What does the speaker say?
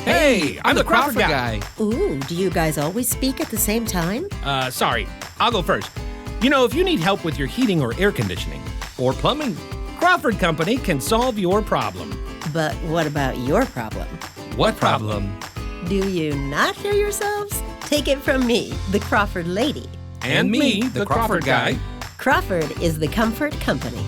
Hey, I'm the Crawford guy. Ooh, do you guys always speak at the same time? Sorry, I'll go first. You know, if you need help with your heating or air conditioning, or plumbing, Crawford Company can solve your problem. But what about your problem? What problem? Do you not hear yourselves? Take it from me, the Crawford lady. And me, the Crawford guy. Crawford is the comfort company.